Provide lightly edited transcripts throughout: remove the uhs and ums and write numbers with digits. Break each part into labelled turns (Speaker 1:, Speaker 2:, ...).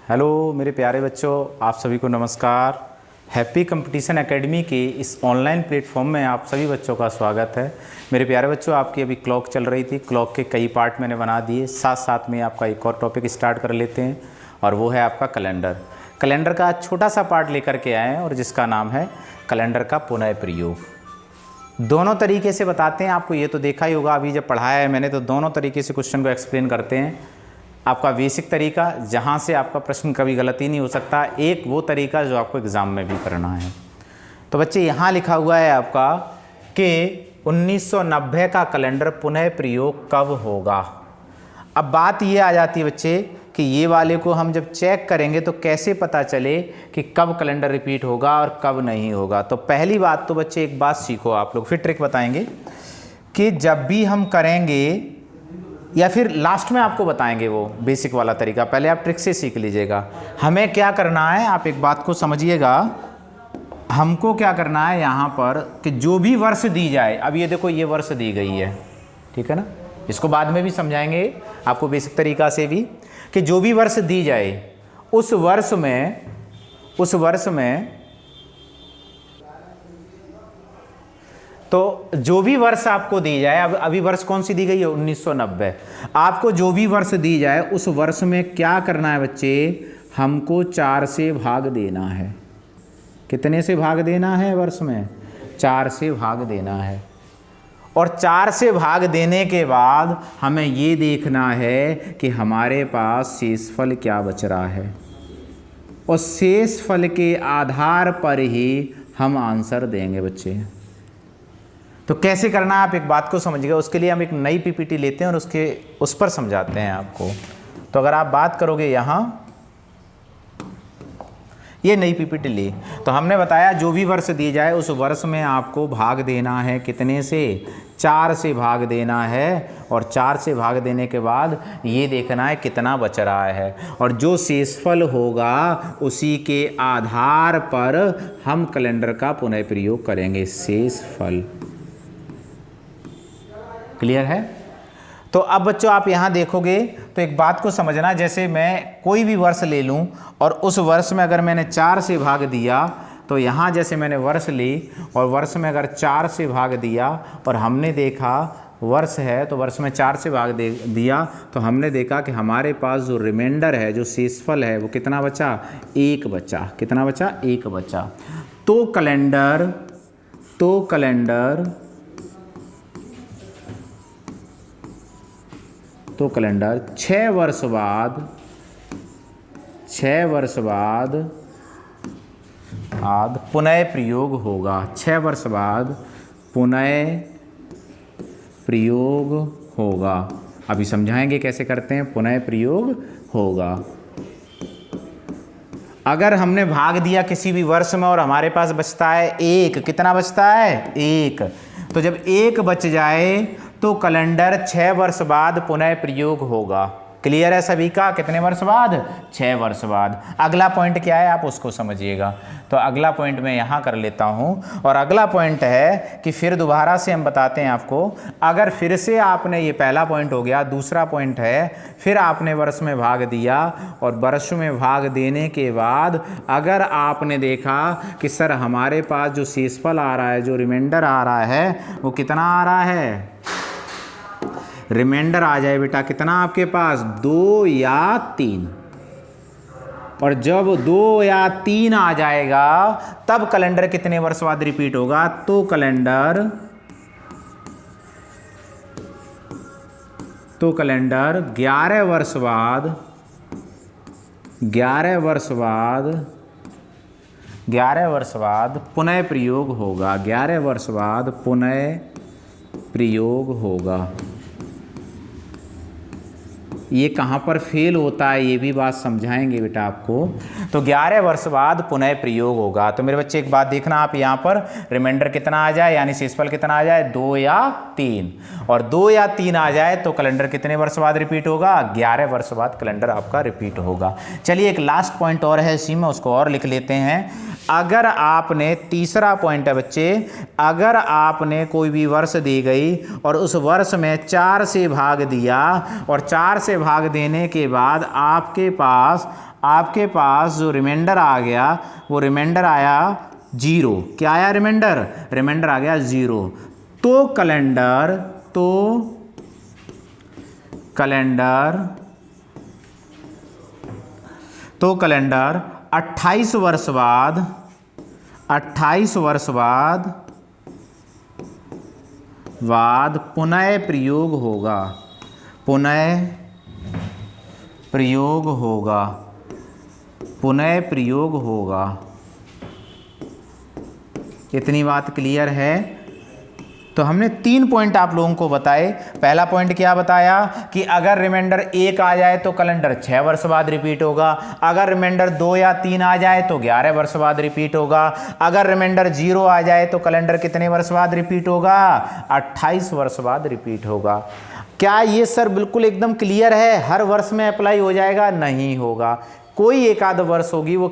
Speaker 1: Hello मेरे प्यारे बच्चों, आप सभी को नमस्कार। हैप्पी कंपटीशन एकेडमी के इस ऑनलाइन प्लेटफॉर्म में आप सभी बच्चों का स्वागत है। मेरे प्यारे बच्चों, आपकी अभी क्लॉक चल रही थी। क्लॉक के कई पार्ट मैंने बना दिए, साथ साथ में आपका एक और टॉपिक स्टार्ट कर लेते हैं और वो है आपका कैलेंडर। कैलेंडर का छोटा सा पार्ट लेकर के आए हैं और जिसका नाम है कैलेंडर का पुनः प्रयोग। दोनों तरीके से बताते हैं आपको, ये तो देखा ही होगा अभी जब पढ़ाया है मैंने, तो दोनों तरीके से क्वेश्चन को एक्सप्लेन करते हैं। आपका बेसिक तरीका जहाँ से आपका प्रश्न कभी गलती नहीं हो सकता, एक वो तरीका जो आपको एग्ज़ाम में भी करना है। तो बच्चे यहाँ लिखा हुआ है आपका कि 1990 का कैलेंडर पुनः प्रयोग कब होगा। अब बात ये आ जाती है बच्चे कि ये वाले को हम जब चेक करेंगे तो कैसे पता चले कि कब कैलेंडर रिपीट होगा और कब नहीं होगा। तो पहली बात तो बच्चे एक बात सीखो आप लोग, फिर ट्रिक बताएंगे कि जब भी हम करेंगे या फिर लास्ट में आपको बताएंगे वो बेसिक वाला तरीका, पहले आप ट्रिक से सीख लीजिएगा। हमें क्या करना है, आप एक बात को समझिएगा, हमको क्या करना है यहाँ पर कि जो भी वर्ष दी जाए, अब ये देखो ये वर्ष दी गई है, ठीक है ना, इसको बाद में भी समझाएंगे आपको बेसिक तरीका से भी, कि जो भी वर्ष दी जाए उस वर्ष में तो जो भी वर्ष आपको दी जाए, अब अभी वर्ष कौन सी दी गई है 1990, आपको जो भी वर्ष दी जाए उस वर्ष में क्या करना है बच्चे, हमको 4 से भाग देना है। कितने से भाग देना है वर्ष में? 4 से भाग देना है। और 4 से भाग देने के बाद हमें ये देखना है कि हमारे पास शेषफल क्या बच रहा है, और शेषफल के आधार पर ही हम आंसर देंगे बच्चे। तो कैसे करना है आप एक बात को समझिएगा, उसके लिए हम एक नई पीपीटी लेते हैं और उस पर समझाते हैं आपको। तो अगर आप बात करोगे यहाँ, ये नई पीपीटी ली, तो हमने बताया जो भी वर्ष दी जाए उस वर्ष में आपको भाग देना है, कितने से? 4 से भाग देना है। और 4 से भाग देने के बाद ये देखना है कितना बच रहा है, और जो शेषफल होगा उसी के आधार पर हम कैलेंडर का पुनः प्रयोग करेंगे। शेषफल क्लियर है? तो अब बच्चों आप यहाँ देखोगे तो एक बात को समझना, जैसे मैं कोई भी वर्ष ले लूँ और उस वर्ष में अगर मैंने 4 से भाग दिया, तो यहाँ जैसे मैंने वर्ष ली और वर्ष में अगर 4 से भाग दिया और हमने देखा वर्ष है तो वर्ष में 4 से भाग दिया, तो हमने देखा कि हमारे पास जो रिमाइंडर है, जो शेषफल है, वो कितना बचा? 1 बचा। कितना बचा? 1 बचा। तो कैलेंडर 6 वर्ष बाद पुनः प्रयोग होगा। 6 वर्ष बाद पुनः प्रयोग होगा। अभी समझाएंगे कैसे करते हैं पुनः प्रयोग होगा। अगर हमने भाग दिया किसी भी वर्ष में और हमारे पास बचता है 1, कितना बचता है? 1। तो जब 1 बच जाए तो कैलेंडर 6 वर्ष बाद पुनः प्रयोग होगा। क्लियर है सभी का? कितने वर्ष बाद? 6 वर्ष बाद। अगला पॉइंट क्या है आप उसको समझिएगा। तो अगला पॉइंट मैं यहाँ कर लेता हूँ, और अगला पॉइंट है कि फिर दोबारा से हम बताते हैं आपको, अगर फिर से आपने, ये पहला पॉइंट हो गया, दूसरा पॉइंट है फिर आपने वर्ष में भाग दिया और वर्ष में भाग देने के बाद अगर आपने देखा कि सर हमारे पास जो शेषफल आ रहा है, जो रिमाइंडर आ रहा है, वो कितना आ रहा है? रिमाइंडर आ जाए बेटा कितना आपके पास? 2 या 3। और जब 2 या 3 आ जाएगा तब कैलेंडर कितने वर्ष बाद रिपीट होगा? तो कैलेंडर 11 वर्ष बाद पुनः प्रयोग होगा। 11 वर्ष बाद पुनः प्रयोग होगा। ये कहाँ पर फेल होता है ये भी बात समझाएंगे बेटा आपको। तो 11 वर्ष बाद पुनः प्रयोग होगा। तो मेरे बच्चे एक बात देखना, आप यहाँ पर रिमाइंडर कितना आ जाए, यानी शेषफल कितना आ जाए? 2 या 3। और 2 या 3 आ जाए तो कैलेंडर कितने वर्ष बाद रिपीट होगा? 11 वर्ष बाद कैलेंडर आपका रिपीट होगा। चलिए एक लास्ट पॉइंट और है इसी में, उसको और लिख लेते हैं। अगर आपने, तीसरा पॉइंट है बच्चे, अगर आपने कोई भी वर्ष दी गई और उस वर्ष में 4 से भाग दिया और 4 से भाग देने के बाद आपके पास जो रिमाइंडर आ गया वो रिमाइंडर आया 0। क्या आया रिमाइंडर? रिमाइंडर आ गया 0। तो कैलेंडर 28 वर्ष बाद पुनः प्रयोग होगा। इतनी बात क्लियर है? तो हमने 3 पॉइंट आप लोगों को बताए। पहला पॉइंट क्या बताया कि अगर रिमाइंडर 1 आ जाए तो कैलेंडर 6 वर्ष बाद रिपीट होगा, अगर रिमाइंडर 2 या 3 आ जाए तो 11 वर्ष बाद रिपीट होगा, अगर रिमाइंडर 0 आ जाए तो कैलेंडर कितने वर्ष बाद रिपीट होगा? 28 वर्ष बाद रिपीट होगा। क्या ये सर बिल्कुल एकदम क्लियर है? हर वर्ष में अप्लाई हो जाएगा? नहीं होगा। कोई एक आध वर्ष होगी, वो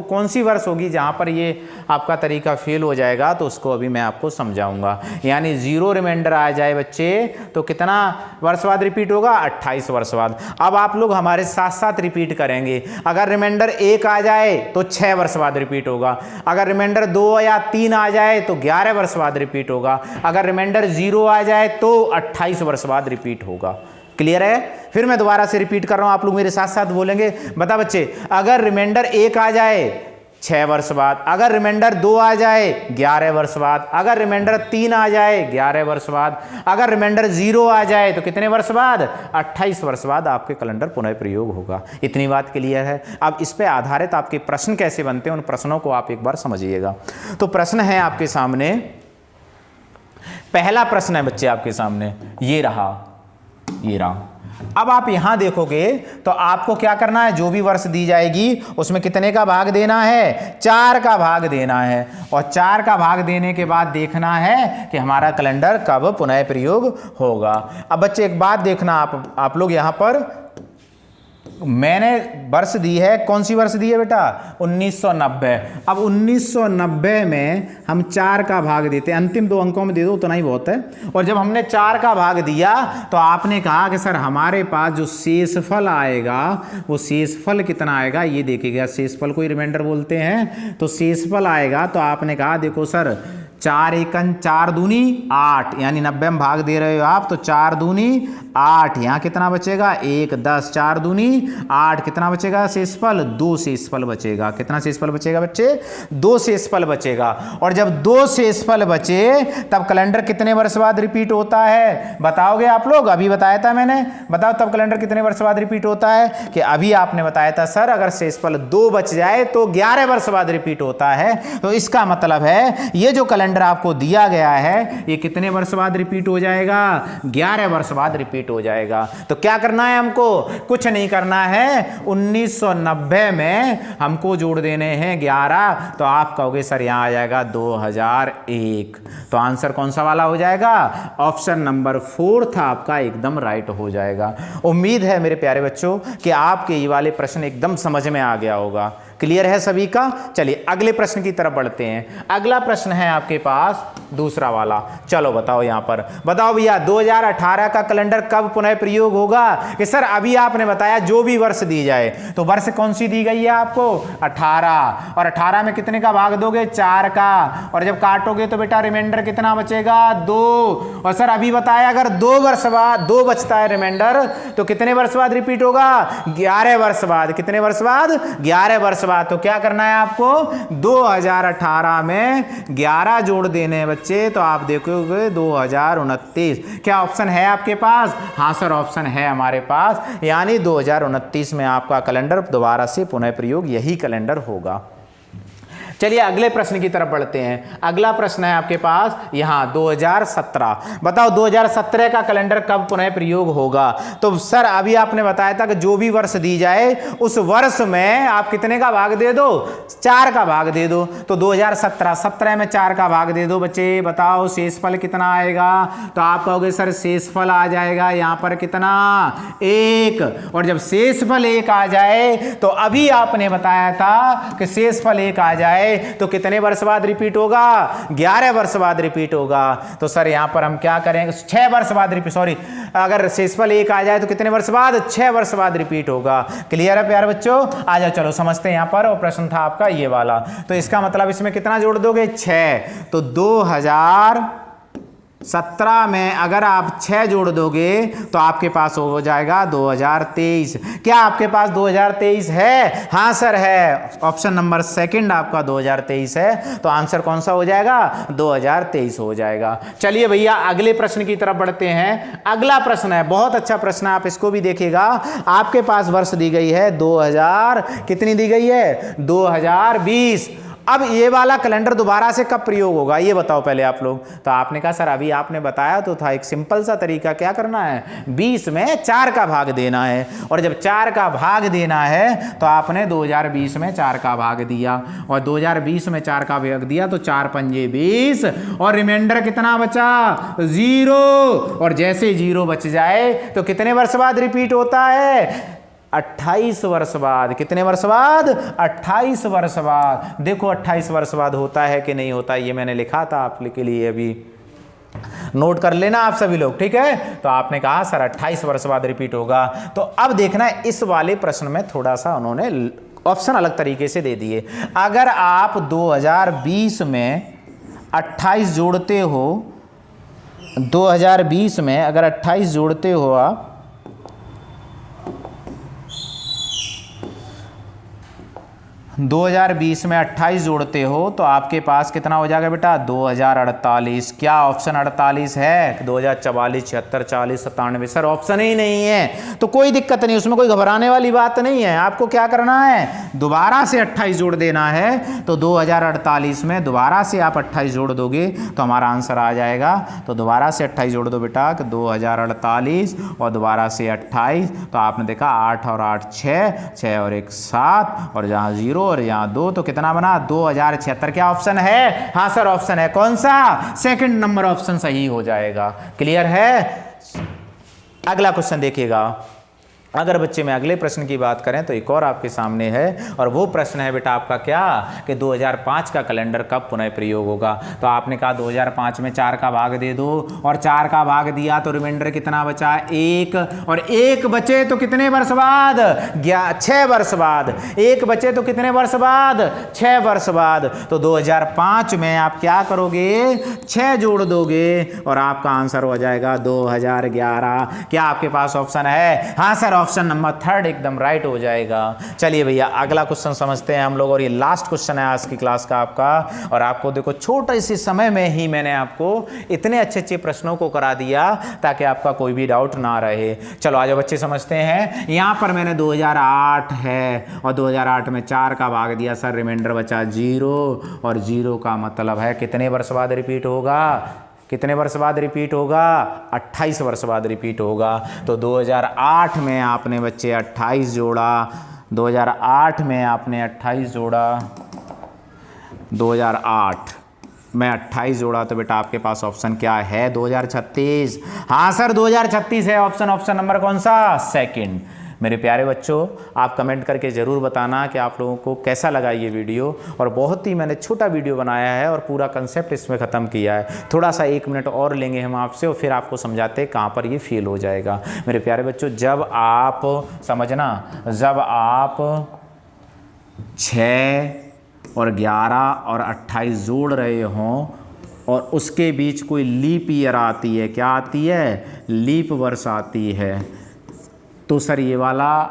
Speaker 1: कौन सी वर्ष होगी जहाँ पर ये आपका तरीका फेल हो जाएगा, तो उसको अभी मैं आपको समझाऊंगा। यानी 0 रिमाइंडर आ जाए बच्चे तो कितना वर्ष बाद रिपीट होगा? 28 वर्ष बाद। अब आप लोग हमारे साथ साथ रिपीट करेंगे। अगर रिमाइंडर 1 आ जाए तो 6 वर्ष बाद रिपीट होगा, अगर रिमाइंडर 2 या 3 आ जाए तो 11 वर्ष बाद रिपीट होगा, अगर रिमाइंडर 0 आ जाए तो 28 वर्ष बाद रिपीट होगा। क्लियर है? फिर मैं दोबारा से रिपीट कर रहा हूं, आप लोग मेरे साथ साथ बोलेंगे। बता बच्चे, अगर रिमाइंडर 1 आ जाए 6 वर्ष बाद, अगर रिमाइंडर 2 आ जाए 11 वर्ष बाद, अगर रिमाइंडर 3 आ जाए 11 वर्ष बाद, अगर रिमाइंडर 0 आ जाए तो कितने वर्ष बाद? 28 वर्ष बाद आपके कैलेंडर पुनः प्रयोग होगा। इतनी बात क्लियर है? अब इस पे आधारित आपके प्रश्न कैसे बनते हैं, उन प्रश्नों को आप एक बार समझिएगा। तो प्रश्न है आपके सामने, पहला प्रश्न है बच्चे आपके सामने, ये रहा। अब आप यहां देखोगे तो आपको क्या करना है? जो भी वर्ष दी जाएगी उसमें कितने का भाग देना है? 4 का भाग देना है। और 4 का भाग देने के बाद देखना है कि हमारा कैलेंडर कब पुनः प्रयोग होगा। अब बच्चे एक बात देखना, आप लोग यहां पर मैंने वर्ष दी है, कौन सी वर्ष दी है बेटा? 1990। अब 1990 में हम 4 का भाग देते हैं, अंतिम 2 अंकों में दे दो उतना ही बहुत है। और जब हमने 4 का भाग दिया तो आपने कहा कि सर हमारे पास जो शेषफल आएगा वो शेषफल कितना आएगा ये देखिएगा। शेषफल को ही रिमाइंडर बोलते हैं। तो शेषफल आएगा तो आपने कहा देखो सर 4 एकन 4 दूनी 8, यानी 90 में भाग दे रहे हो आप तो 4 दूनी 8, यहाँ कितना बचेगा? 1 10, 4 दूनी 8, कितना बचेगा शेषफल? 2 शेषफल बचेगा। कितना शेषफल बचेगा बच्चे? 2 शेषफल बचेगा। और जब 2 शेषफल बचे तब कैलेंडर कितने वर्ष बाद रिपीट होता है? बताओगे आप लोग? अभी बताया था मैंने, बताओ तब कैलेंडर कितने वर्ष बाद रिपीट होता है? कि अभी आपने बताया था सर अगर शेषफल 2 बच जाए तो 11 वर्ष बाद रिपीट होता है। तो इसका मतलब है ये जो कैलेंडर आपको दिया गया है ये कितने वर्ष बाद रिपीट हो जाएगा? 11 वर्ष बाद रिपीट हो जाएगा। तो क्या करना है हमको? कुछ नहीं करना है। 1990 में हमको जोड़ देने हैं 11, तो आप कहोगे सर यहां आ जाएगा 2001। तो आंसर कौन सा वाला हो जाएगा? ऑप्शन नंबर 4 था आपका एकदम राइट हो जाएगा। उम्मीद है मेरे प्यारे बच्चों कि आपके ये वाले प्रश्न एकदम समझ में आ गया होगा। क्लियर है सभी का? चलिए अगले प्रश्न की तरफ बढ़ते हैं। अगला प्रश्न है आपके पास दूसरा वाला। चलो बताओ यहां पर, बताओ भैया 2018 का कैलेंडर कब पुनः प्रयोग होगा? कि सर अभी आपने बताया जो भी वर्ष दी जाए, तो वर्ष कौन सी दी गई है आपको? 18। और 18 में कितने का भाग दोगे? 4 का। और जब काटोगे तो बेटा रिमाइंडर कितना बचेगा? 2। और सर अभी बताया अगर 2 वर्ष बाद 2 बचता है रिमाइंडर तो कितने वर्ष बाद रिपीट होगा? 11 वर्ष बाद। कितने वर्ष बाद? 11 वर्ष बाद। तो क्या करना है आपको? 2018 में 11 जोड़ देने हैं बच्चे, तो आप देखोगे 2029। क्या ऑप्शन है आपके पास? हाँ सर ऑप्शन है हमारे पास, यानी 2029 में आपका कैलेंडर दोबारा से पुनः प्रयोग यही कैलेंडर होगा। चलिए अगले प्रश्न की तरफ बढ़ते हैं। अगला प्रश्न है आपके पास यहां 2017। बताओ 2017 का कैलेंडर कब पुनः प्रयोग होगा? तो सर अभी आपने बताया था कि जो भी वर्ष दी जाए उस वर्ष में आप कितने का भाग दे दो? 4 का भाग दे दो। तो 2017 में 4 का भाग दे दो बच्चे। बताओ शेषफल कितना आएगा? तो आप कहोगे सर शेषफल आ जाएगा यहां पर कितना? 1। और जब शेषफल 1 आ जाए तो अभी आपने बताया था कि शेषफल 1 आ जाए जाए तो कितने वर्ष बाद रिपीट होगा? 11 वर्ष बाद रिपीट होगा। तो सर यहाँ पर हम क्या करेंगे? 6 वर्ष बाद रिपीट, सॉरी, अगर शेषफल 1 आ जाए तो कितने वर्ष बाद? 6 वर्ष बाद रिपीट होगा। क्लियर है प्यारे बच्चों? आ जाओ चलो समझते हैं यहाँ पर। और प्रश्न था आपका ये वाला, तो इसका मतलब इसमें कितना जोड़ दोगे? 6। तो 2017 में अगर आप 6 जोड़ दोगे तो आपके पास हो जाएगा 2023। क्या आपके पास 2023 है? हाँ सर है। ऑप्शन नंबर सेकंड आपका 2023 है। तो आंसर कौन सा हो जाएगा? 2023 हो जाएगा। चलिए भैया अगले प्रश्न की तरफ बढ़ते हैं। अगला प्रश्न है, बहुत अच्छा प्रश्न है, आप इसको भी देखिएगा। आपके पास वर्ष दी गई है 2000, कितनी दी गई है? 2020। अब ये वाला कैलेंडर दोबारा से कब प्रयोग होगा ये बताओ पहले आप लोग। तो आपने कहा सर अभी आपने बताया तो था, एक सिंपल सा तरीका, क्या करना है? 20 में 4 का भाग देना है। और जब 4 का भाग देना है तो आपने 2020 में 4 का भाग दिया, और 2020 में 4 का भाग दिया तो 4 पंजे 20, और रिमाइंडर कितना बचा? 0। और जैसे 0 बच जाए तो कितने वर्ष बाद रिपीट होता है? 28 वर्ष बाद। कितने वर्ष बाद? 28 वर्ष बाद। देखो 28 वर्ष बाद होता है कि नहीं होता, ये मैंने लिखा था आपके लिए, अभी नोट कर लेना आप सभी लोग, ठीक है? तो आपने कहा सर 28 वर्ष बाद रिपीट होगा। तो अब देखना है इस वाले प्रश्न में थोड़ा सा उन्होंने ऑप्शन अलग तरीके से दे दिए। अगर आप 2020 में 28 जोड़ते हो, 2020 में अगर 28 जोड़ते हो आप, 2020 में 28 जोड़ते हो तो आपके पास कितना हो जाएगा बेटा? 2048। क्या ऑप्शन 48 है? 2044, 76, 40, 97। सर ऑप्शन ही नहीं है। तो कोई दिक्कत नहीं, उसमें कोई घबराने वाली बात नहीं है। आपको क्या करना है? दोबारा से 28 जोड़ देना है। तो 2048 में दोबारा से आप 28 जोड़ दोगे तो हमारा आंसर आ जाएगा। तो दोबारा से 28 जोड़ दो बेटा, 2048 और दोबारा से 28। तो आपने देखा 8 और 8 6, 6 और 1 7, और जहाँ 0 और यहाँ 2, तो कितना बना? 2076। क्या ऑप्शन है? हाँ सर ऑप्शन है। कौन सा? सेकंड नंबर ऑप्शन सही हो जाएगा। क्लियर है? अगला क्वेश्चन देखिएगा। अगर बच्चे में अगले प्रश्न की बात करें तो एक और आपके सामने है, और वो प्रश्न है बेटा आपका क्या कि 2005 का कैलेंडर कब पुनः प्रयोग होगा। तो आपने कहा 2005 में 4 का भाग दे दो, और 4 का भाग दिया तो रिमाइंडर कितना बचा? 1, और 1 बचे तो कितने वर्ष बाद? 6 वर्ष बाद। 1 बचे तो कितने वर्ष बाद? 6 वर्ष बाद। तो 2005 में आप क्या करोगे? 6 जोड़ दोगे और आपका आंसर हो जाएगा 2011। क्या आपके पास ऑप्शन है? हाँ सर ऑप्शन नंबर 3 एकदम राइट हो जाएगा। चलिए भैया अगला क्वेश्चन समझते हैं हम लोग, और ये लास्ट क्वेश्चन है आज की क्लास का आपका। और आपको देखो छोटे से समय में ही मैंने आपको इतने अच्छे अच्छे प्रश्नों को करा दिया ताकि आपका कोई भी डाउट ना रहे। चलो आज बच्चे समझते हैं। यहाँ पर मैंने 2008 है और 2008 में 4 का भाग दिया सर, रिमाइंडर बचा 0, और 0 का मतलब है कितने वर्ष बाद रिपीट होगा? कितने वर्ष बाद रिपीट होगा? 28 वर्ष बाद रिपीट होगा। तो 2008 में आपने बच्चे 28 जोड़ा, 2008 में आपने 28 जोड़ा, 2008 में 28 जोड़ा तो बेटा आपके पास ऑप्शन क्या है? 2036। हाँ सर 2036 है ऑप्शन। ऑप्शन नंबर कौन सा? सेकंड। मेरे प्यारे बच्चों आप कमेंट करके ज़रूर बताना कि आप लोगों को कैसा लगा ये वीडियो। और बहुत ही मैंने छोटा वीडियो बनाया है और पूरा कंसेप्ट इसमें ख़त्म किया है। थोड़ा सा 1 मिनट और लेंगे हम आपसे और फिर आपको समझाते हैं कहाँ पर ये फेल हो जाएगा। मेरे प्यारे बच्चों जब आप समझना, जब आप 6 और 11 और 28 जोड़ रहे हों और उसके बीच कोई लीप ईयर आती है, क्या आती है? लीप वर्ष आती है, तो सर ये वाला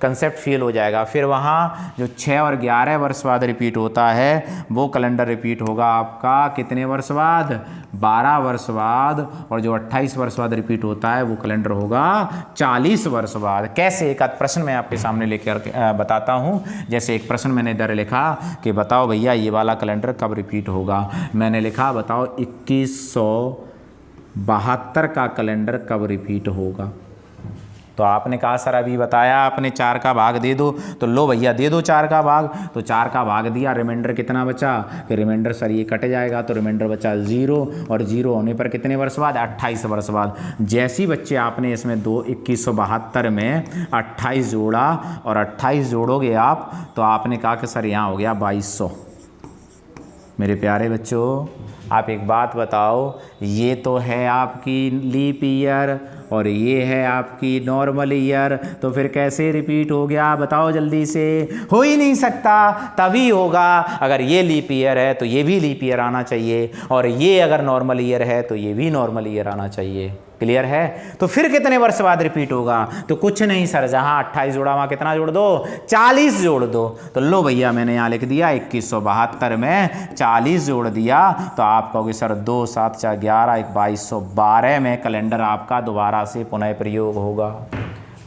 Speaker 1: कंसेप्ट फेल हो जाएगा। फिर वहाँ जो 6 और 11 वर्ष बाद रिपीट होता है वो कैलेंडर रिपीट होगा आपका कितने वर्ष बाद? 12 वर्ष बाद। और जो 28 वर्ष बाद रिपीट होता है वो कैलेंडर होगा 40 वर्ष बाद। कैसे? एक आध प्रश्न मैं आपके सामने लेकर बताता हूँ। जैसे एक प्रश्न मैंने इधर लिखा कि बताओ भैया ये वाला कैलेंडर कब रिपीट होगा। मैंने लिखा बताओ 2172 का कैलेंडर कब रिपीट होगा। तो आपने कहा सर अभी बताया आपने 4 का भाग दे दो, तो लो भैया दे दो 4 का भाग। तो 4 का भाग दिया, रिमाइंडर कितना बचा? कि रिमाइंडर सर ये कट जाएगा तो रिमाइंडर बचा 0, और 0 होने पर कितने वर्ष बाद? 28 वर्ष बाद। जैसी बच्चे आपने इसमें 2172 में 28 जोड़ा और 28 जोड़ोगे आप तो आपने कहा कि सर यहाँ हो गया 2200। मेरे प्यारे बच्चों, आप एक बात बताओ, ये तो है आपकी लीप ईयर और ये है आपकी नॉर्मल ईयर, तो फिर कैसे रिपीट हो गया बताओ जल्दी से। हो ही नहीं सकता, तभी होगा अगर ये लीप ईयर है तो ये भी लीप ईयर आना चाहिए, और ये अगर नॉर्मल ईयर है तो ये भी नॉर्मल ईयर आना चाहिए। क्लियर है? तो फिर कितने वर्ष बाद रिपीट होगा? तो कुछ नहीं सर, जहाँ 28 जोड़ा वहाँ कितना जोड़ दो? 40 जोड़ दो। तो लो भैया, मैंने यहाँ लिख दिया 2172 में 40 जोड़ दिया, तो आप कहोगे सर 2 7 4 11 2212 में कैलेंडर आपका दोबारा से पुनः प्रयोग होगा।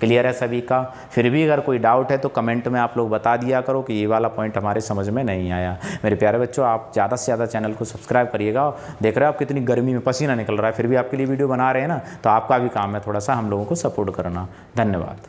Speaker 1: क्लियर है सभी का? फिर भी अगर कोई डाउट है तो कमेंट में आप लोग बता दिया करो कि ये वाला पॉइंट हमारे समझ में नहीं आया। मेरे प्यारे बच्चों, आप ज़्यादा से ज़्यादा चैनल को सब्सक्राइब करिएगा। देख रहे हो आप कितनी गर्मी में पसीना निकल रहा है, फिर भी आपके लिए वीडियो बना रहे हैं ना, तो आपका भी काम है थोड़ा सा हम लोगों को सपोर्ट करना। धन्यवाद।